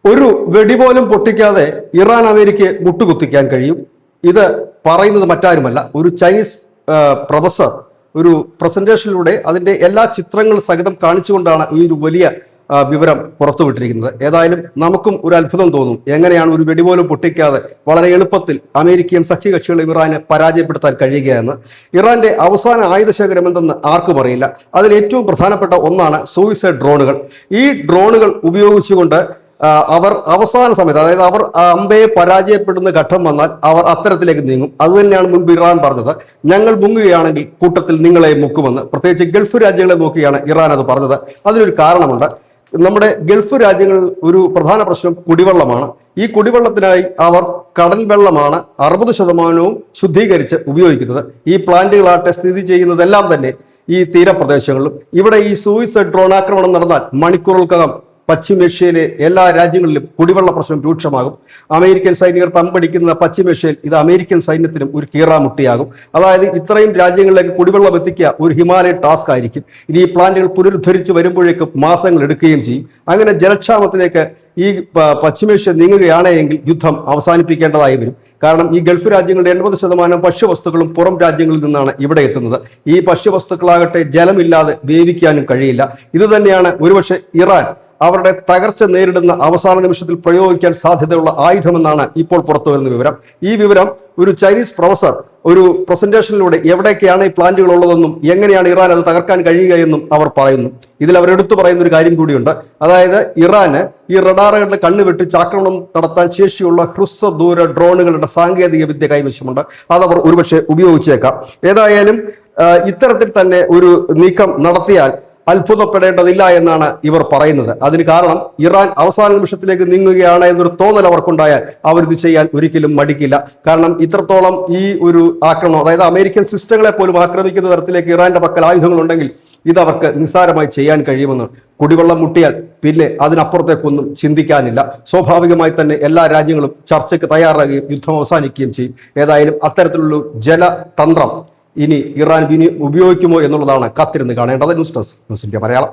ഒരു വെടി പോലും പൊട്ടിക്കാതെ ഇറാൻ അമേരിക്കയെ മുട്ടുകുത്തിക്കാൻ കഴിയും. ഇത് പറയുന്നത് മറ്റാരുമല്ല, ഒരു ചൈനീസ് പ്രൊഫസർ ഒരു പ്രസന്റേഷനിലൂടെ അതിന്റെ എല്ലാ ചിത്രങ്ങൾ സഹിതം കാണിച്ചുകൊണ്ടാണ് ഈ ഒരു വലിയ വിവരം പുറത്തുവിട്ടിരിക്കുന്നത്. ഏതായാലും നമുക്കും ഒരു അത്ഭുതം തോന്നും, എങ്ങനെയാണ് ഒരു വെടി പോലും പൊട്ടിക്കാതെ വളരെ എളുപ്പത്തിൽ അമേരിക്കയും സഖ്യകക്ഷികളും ഇറാനെ പരാജയപ്പെടുത്താൻ കഴിയുകയെന്ന്. ഇറാന്റെ അവസാന ആയുധശേഖരം എന്തെന്ന് ആർക്കും അറിയില്ല. അതിൽ ഏറ്റവും പ്രധാനപ്പെട്ട ഒന്നാണ് സൂയിസൈഡ് ഡ്രോണുകൾ. ഈ ഡ്രോണുകൾ ഉപയോഗിച്ചുകൊണ്ട് അവർ അവസാന സമയത്ത്, അതായത് അവർ അമ്പയെ പരാജയപ്പെടുന്ന ഘട്ടം വന്നാൽ അവർ അത്തരത്തിലേക്ക് നീങ്ങും. അതുതന്നെയാണ് മുൻപ് ഇറാൻ പറഞ്ഞത്, ഞങ്ങൾ മുങ്ങുകയാണെങ്കിൽ കൂട്ടത്തിൽ നിങ്ങളെ മുക്കുമെന്ന്. പ്രത്യേകിച്ച് ഗൾഫ് രാജ്യങ്ങളെ നോക്കിയാണ് ഇറാൻ അത് പറഞ്ഞത്. അതിനൊരു കാരണമുണ്ട്. നമ്മുടെ ഗൾഫ് രാജ്യങ്ങളിൽ ഒരു പ്രധാന പ്രശ്നം കുടിവെള്ളമാണ്. ഈ കുടിവെള്ളത്തിനായി അവർ കടൽ വെള്ളമാണ് 60% ശുദ്ധീകരിച്ച് ഉപയോഗിക്കുന്നത്. ഈ പ്ലാന്റുകളാട്ടെ സ്ഥിതി ചെയ്യുന്നതെല്ലാം തന്നെ ഈ തീരപ്രദേശങ്ങളിലും. ഇവിടെ ഈ സൂയിസൈഡ് ഡ്രോൺ ആക്രമണം നടന്നാൽ മണിക്കൂറുകൾക്കകം പശ്ചിമേഷ്യയിലെ എല്ലാ രാജ്യങ്ങളിലും കുടിവെള്ള പ്രശ്നം രൂക്ഷമാകും. അമേരിക്കൻ സൈനികർ തമ്പടിക്കുന്ന പശ്ചിമേഷ്യയിൽ ഇത് അമേരിക്കൻ സൈന്യത്തിനും ഒരു കീറാമുട്ടിയാകും. അതായത് ഇത്രയും രാജ്യങ്ങളിലേക്ക് കുടിവെള്ളം എത്തിക്കുക ഒരു ഹിമാലയൻ ടാസ്ക് ആയിരിക്കും. ഇനി ഈ പ്ലാന്റുകൾ പുനരുദ്ധരിച്ച് വരുമ്പോഴേക്കും മാസങ്ങൾ എടുക്കുകയും ചെയ്യും. അങ്ങനെ ജലക്ഷാമത്തിലേക്ക് ഈ പശ്ചിമേഷ്യ നീങ്ങുകയാണെങ്കിൽ യുദ്ധം അവസാനിപ്പിക്കേണ്ടതായി വരും. കാരണം ഈ ഗൾഫ് രാജ്യങ്ങളുടെ 80% ഭക്ഷ്യവസ്തുക്കളും പുറം രാജ്യങ്ങളിൽ നിന്നാണ് ഇവിടെ എത്തുന്നത്. ഈ ഭക്ഷ്യവസ്തുക്കളാകട്ടെ ജലമില്ലാതെ വേവിക്കാനും കഴിയില്ല. ഇത് തന്നെയാണ് ഒരുപക്ഷെ ഇറാൻ അവരുടെ തകർച്ച നേരിടുന്ന അവസാന നിമിഷത്തിൽ പ്രയോഗിക്കാൻ സാധ്യതയുള്ള ആയുധമെന്നാണ് ഇപ്പോൾ പുറത്തു വരുന്ന വിവരം. ഈ വിവരം ഒരു ചൈനീസ് പ്രൊഫസർ ഒരു പ്രസന്റേഷനിലൂടെ എവിടേക്കാണ് ഈ പ്ലാന്റുകൾ ഉള്ളതെന്നും എങ്ങനെയാണ് ഇറാൻ അത് തകർക്കാൻ കഴിയുക എന്നും അവർ പറയുന്നു. ഇതിൽ അവർ എടുത്തു പറയുന്ന ഒരു കാര്യം കൂടിയുണ്ട്. അതായത് ഇറാന് ഈ റഡാറുകളുടെ കണ്ണുവെട്ടി ആക്രമണം നടത്താൻ ശേഷിയുള്ള ഹ്രസ്വദൂര ഡ്രോണുകളുടെ സാങ്കേതിക വിദ്യ കൈവശമുണ്ട്. അതവർ ഒരുപക്ഷെ ഉപയോഗിച്ചേക്കാം. ഏതായാലും ഇത്തരത്തിൽ തന്നെ ഒരു നീക്കം നടത്തിയാൽ അത്ഭുതപ്പെടേണ്ടതില്ല എന്നാണ് ഇവർ പറയുന്നത്. അതിന് കാരണം ഇറാൻ അവസാന നിമിഷത്തിലേക്ക് നീങ്ങുകയാണ് എന്നൊരു തോന്നൽ അവർക്കുണ്ടായാൽ അവരിത് ചെയ്യാൻ ഒരിക്കലും മടിക്കില്ല. കാരണം ഇത്രത്തോളം ഈ ഒരു ആക്രമണം, അതായത് അമേരിക്കൻ സിസ്റ്റങ്ങളെ പോലും ആക്രമിക്കുന്ന തരത്തിലേക്ക് ഇറാന്റെ പക്കൽ ആയുധങ്ങളുണ്ടെങ്കിൽ ഇതവർക്ക് നിസ്സാരമായി ചെയ്യാൻ കഴിയുമെന്ന്. കുടിവെള്ളം മുട്ടിയാൽ പിന്നെ അതിനപ്പുറത്തേക്കൊന്നും ചിന്തിക്കാനില്ല. സ്വാഭാവികമായി തന്നെ എല്ലാ രാജ്യങ്ങളും ചർച്ചയ്ക്ക് തയ്യാറാകുകയും യുദ്ധം അവസാനിക്കുകയും ചെയ്യും. ഏതായാലും അത്തരത്തിലുള്ള ജലതന്ത്രം ഇനി ഇറാൻ ഉപയോഗിക്കുമോ എന്നുള്ളതാണ് കാത്തിരുന്ന് കാണേണ്ടത്. News desk news India Malayalam.